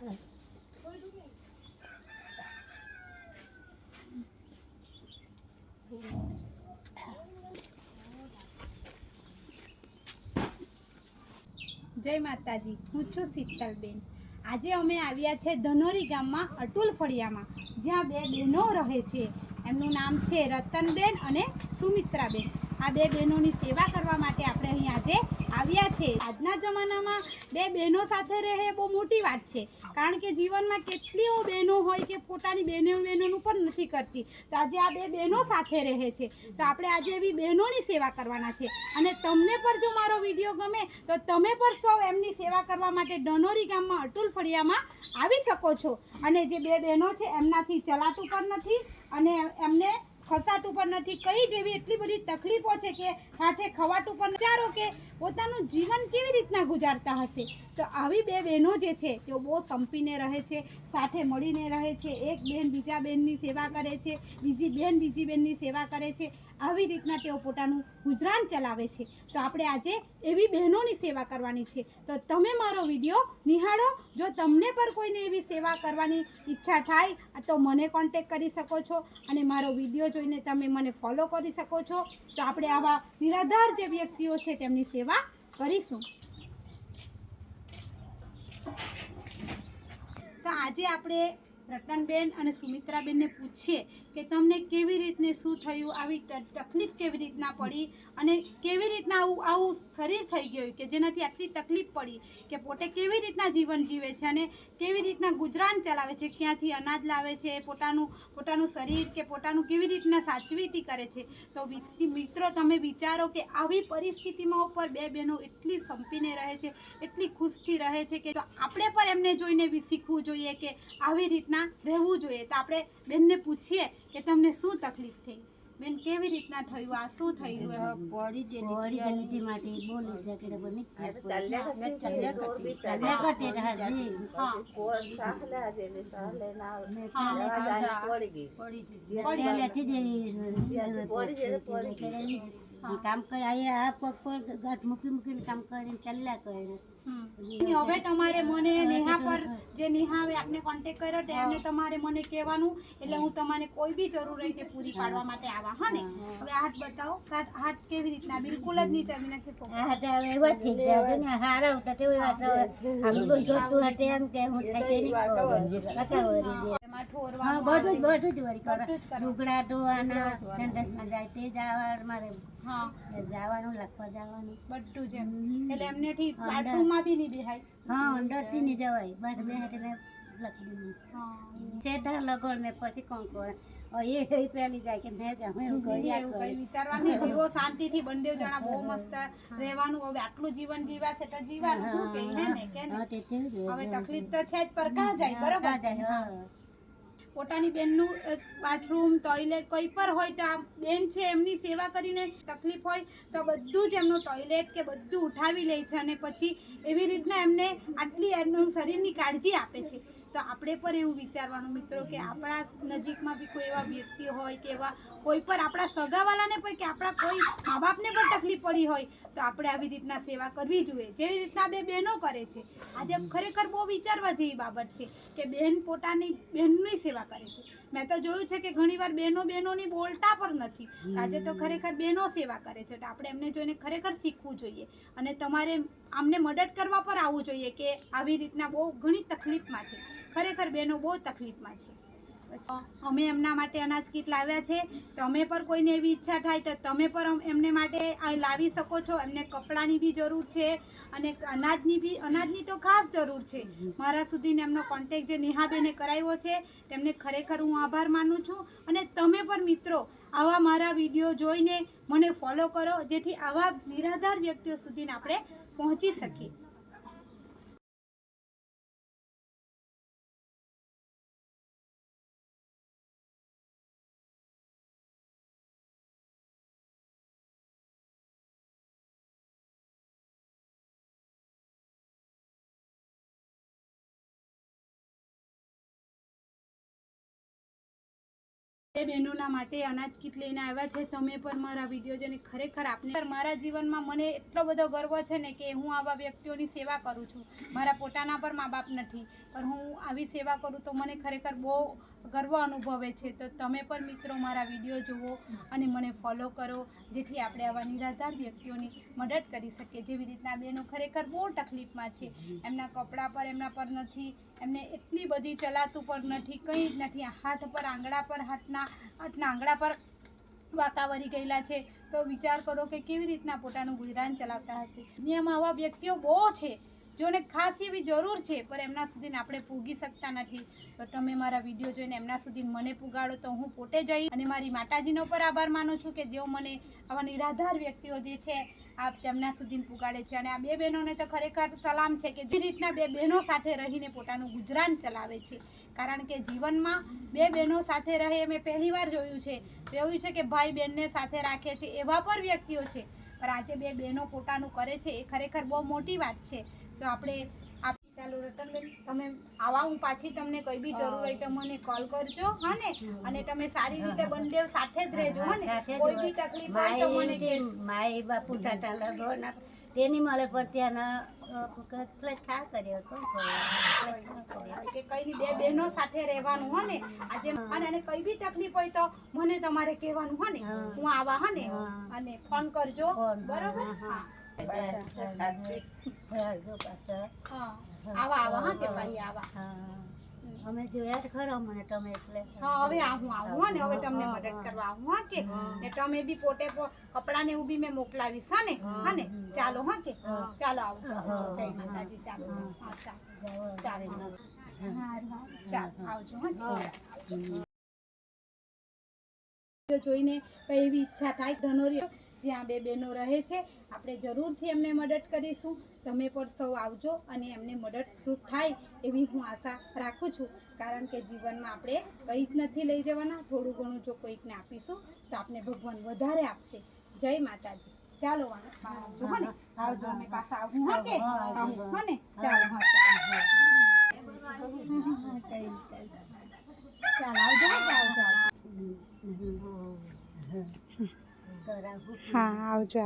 જય માતાજી, હું છું શીતલબેન। આજે અમે આવ્યા છે ધનોરી ગામમાં અતુલ ફળિયામાં, જ્યાં બે બહેનો રહે છે। એમનું નામ છે રતનબેન અને સુમિત્રાબેન। આ બે બહેનોની સેવા કરવા માટે આપણે અહીં આજે આવ્યા છે। આજના જમાનામાં બે બહેનો સાથે રહે બહુ મોટી વાત છે, કારણ કે જીવનમાં કેટલીઓ બહેનો હોય કે પોતાની બહેનોનું પણ નથી કરતી। તો આજે આ બે બહેનો સાથે રહે છે, તો આપણે આજે એવી બહેનોની સેવા કરવાના છે। અને તમને પણ જો મારો વિડીયો ગમે તો તમે પણ સૌ એમની સેવા કરવા માટે ધનોરી ગામમાં અતુલ ફળિયામાં આવી શકો છો। અને જે બે બહેનો છે એમનાથી ચલાતું પણ નથી અને એમને ખસાતું પણ નથી। કઈ જેવી એટલી બધી તકલીફો છે કે હાથે ખવાતું પણ। વિચારો કે પોતાનું જીવન કેવી રીતના ગુજારતા હશે। તો આવી બે બહેનો જે છે તેઓ બહુ સંપીને રહે છે, સાથે મળીને રહે છે। એક બહેન બીજા બહેનની સેવા કરે છે, બીજી બહેન બીજી બહેનની સેવા કરે છે। આવી રીતના તેઓ પોતાનું ગુજરાન ચલાવે છે। તો આપણે આજે એવી બહેનોની સેવા કરવાની છે। તો તમે મારો વિડીયો નિહાળો। જો તમને પર કોઈને એવી સેવા કરવાની ઈચ્છા થાય તો મને કોન્ટેક્ટ કરી શકો છો અને મારો વિડીયો જોઈને તમે મને ફોલો કરી શકો છો। તો આપણે આવા નિરાધાર જે વ્યક્તિઓ છે તેમની સેવા કરીશું। તો આજે આપણે રતનબેન અને સુમિત્રાબેનને પૂછીએ કે તમને કેવી રીતને શું થયું, આવી તકલીફ કેવી રીતના પડી અને કેવી રીતના આવું શરીર થઈ ગયું કે જેનાથી આટલી તકલીફ પડી, કે પોતે કેવી રીતના જીવન જીવે છે અને કેવી રીતના ગુજરાન ચલાવે છે, ક્યાંથી અનાજ લાવે છે, પોતાનું શરીર કે પોતાનું કેવી રીતના સાચવીતી કરે છે। તો મિત્રો તમે વિચારો કે આવી પરિસ્થિતિમાં ઉપર બે બહેનો એટલી સંપીને રહે છે, એટલી ખુશથી રહે છે કે તો આપણે પણ એમને જોઈને બી શીખવું જોઈએ કે આવી રીતના રહેવું જોઈએ। તો આપણે બેનને પૂછીએ કે તમને શું તકલીફ થઈ બેન, કેવી રીતના થયું, આ શું થયું? કામ કરે આ પગ પર ગાંઠ મૂકીને કામ કરીને ચાલ્યા કરે। હવે તમારે મને નેહા પર જે નેહા હવે આપને કોન્ટેક્ટ કર્યો તો એમને તમારે મને કહેવાનું, એટલે હું તમને કોઈ બી જરૂર હોય તે પૂરી પાડવા માટે આવા। હા ને, હવે હાથ બતાવો, હાથ કેવી રીતના? બિલકુલ જ નહીં ચાલી નાખે હાથ એવા થઈ ગયા ને હારા ઉતા તે વાત આમ કોઈ જોતું હતે એમ કે હું થાય કે એમાં ઠોરવા બધું જ વરી કરે। લુગડા ધોવાના, સંડાસમાં જાય તે જવા મારે, હા જવાનું લખવા જવાનું બધું જ એમ। એટલે એમનેથી બાથરૂમમાં બી નહીં બેહાય? હા, અંદરથી નહીં જવાય, બહાર બેહાડીને લખડી સેટા લગડ ને પછી કોણ કરે એ પેલી જાય કે મેં એવું કઈ વિચારવાની જીવો શાંતિથી બંને જણા બહુ મસ્ત રહેવાનું। હવે આટલું જીવન જીવાશે તો જીવાનું શું કે હે ને કે હવે તકલીફ તો છે જ, પર કાં જાય બરોબર। પોતાની બેનનું બાથરૂમ, ટોયલેટ કોઈ પર હોય તો આ બેન છે એમની સેવા કરીને તકલીફ હોય તો બધું જ એમનું ટોયલેટ કે બધું ઉઠાવી લે છે અને પછી એવી રીતના એમને આટલી એમનું શરીરની કાળજી આપે છે। તો આપણે પર એવું વિચારવાનું મિત્રો કે આપણા નજીકમાં બી કોઈ એવા વ્યક્તિ હોય કે એવા કોઈ પર આપણા સગાવાલાને પણ કે આપણા કોઈ મા બાપને પણ તકલીફ પડી હોય તો આપણે આવી રીતના સેવા કરવી જોઈએ, જેવી રીતના બે બહેનો કરે છે। આજે ખરેખર બહુ વિચારવા જેવી બાબત છે કે બહેન પોતાની બહેનની સેવા કરે છે। મેં તો જોયું છે કે ઘણીવાર બહેનોની બોલતા પણ નથી, આજે તો ખરેખર બહેનો સેવા કરે છે। તો આપણે એમને જોઈને ખરેખર શીખવું જોઈએ અને તમારે આમને મદદ કરવા પર આવવું જોઈએ કે આવી રીતના બહુ ઘણી તકલીફમાં છે, ખરેખર બહેનો બહુ તકલીફમાં છે। અમે એમના માટે અનાજ કીટ લાવ્યા છે, તમે પર કોઈને એવી ઈચ્છા થાય તો તમે પણ એમને માટે લાવી શકો છો। એમને કપડાની બી જરૂર છે અને અનાજની તો ખાસ જરૂર છે। મારા સુધી એમનો કોન્ટેક્ટ જે નેહાબેને કરાવ્યો છે તેમને ખરેખર હું આભાર માનું છું। અને તમે પણ મિત્રો આવા મારા વિડીયો જોઈને મને ફોલો કરો, જેથી આવા નિરાધાર વ્યક્તિઓ સુધી આપણે પહોંચી શકીએ। બહેનોના માટે અનાજ કીટ લઈને આવ્યા છે। તમે પણ મારા વિડીયો જોઈને ખરેખર આપને મારા જીવનમાં મને એટલો બધો ગર્વ છે ને કે હું આવા વ્યક્તિઓની સેવા કરું છું। મારા પોતાના પર મા બાપ નથી પણ હું આવી સેવા કરું તો મને ખરેખર બહુ ગર્વ અનુભવે છે. તો તમે પણ મિત્રો મારા વિડીયો જુઓ અને મને ફોલો કરો, જેથી આપણે આવા નિરાધાર વ્યક્તિઓની મદદ કરી શકીએ. જેવી રીતના બહેનો ખરેખર બહુ તકલીફમાં છે, એમના કપડાં પર એમના પર નથી, એમને એટલી બધી ચલાતું પર નથી, કંઈ જ નથી, હાથ પર આંગળા પર હાથના આંગળા પર વાંકા વળી ગયેલા છે. તો વિચાર કરો કે કેવી રીતના પોતાનું ગુજરાન ચલાવતા હશે. દુનિયામાં આવા વ્યક્તિઓ બહુ છે જેઓને ખાસ એવી જરૂર છે, પણ એમના સુધી આપણે પૂગી શકતા નથી. તો તમે મારા વિડીયો જોઈને એમના સુધી મને પુગાડો તો હું પોતે જઈ અને મારી માતાજીનો પર આભાર માનું છું કે જેઓ મને આવા નિરાધાર વ્યક્તિઓ જે છે આ તેમના સુધી પુગાડે છે. અને આ બે બહેનોને તો ખરેખર સલામ છે કે જે રીતના બે બહેનો સાથે રહીને પોતાનું ગુજરાન ચલાવે છે. કારણ કે જીવનમાં બે બહેનો સાથે રહે મેં પહેલી વાર જોયું છે કે ભાઈ બહેનને સાથે રાખે છે એવા પણ વ્યક્તિઓ છે, પણ આજે બે બહેનો પોતાનું કરે છે એ ખરેખર બહુ મોટી વાત છે. તો આપણે ચાલો રતનબેન, તમે આવા હું પાછી તમને કઈ બી જરૂર હોય તો મને કોલ કરજો, હા ને? અને તમે સારી રીતે બંને સાથે જ રહેજો, હા ને? કોઈ બી તકલીફ હોય તો મને કહેજો. માય બાપુ ટાટા લગોના તેની મળે પર ત્યાંના ખા કર્યો કે કઈ ની બે બહેનો સાથે રહેવાનું, હો ને? આજે અને કઈ બી તકલીફ હોય તો મને તમારે કહેવાનું, હો ને? હું આવા, હો ને? અને ફોન કરજો, બરોબર? હા આવા હા કે ભાઈ આવા અમે જોયા જ ખરો મને તમે એટલે. હા હવે હું આવું, હા ને? હવે તમને મદદ કરવા આવું, હા કે? ને તમે બી પોતે કપડા ને બી મેં મોકલાવીશ, હા ને? હા ને? ચાલો, હા કે? ચાલો આવું, જય માતાજી. ચાલો ચાલો આવજો, હા. જોઈને કઈ એવી ઈચ્છા થાય ધનોરી જ્યાં બે બહેનો રહે છે, આપણે જરૂરથી એમને મદદ કરીશું. તમે પણ સૌ આવજો અને એમને મદદરૂપ થાય એવી હું આશા રાખું છું. કારણ કે જીવનમાં આપણે કંઈ જ નથી લઈ જવાના, થોડું ઘણું જો કોઈકને આપીશું તો આપણે ભગવાન વધારે આપશે. જય માતાજી. ચાલો આવજો, હો ને? આવજો, અમે પાછા આવું, હા કે? હો ને? ચાલો, હા ચાલો આવજો, આવજો. હા આવજો.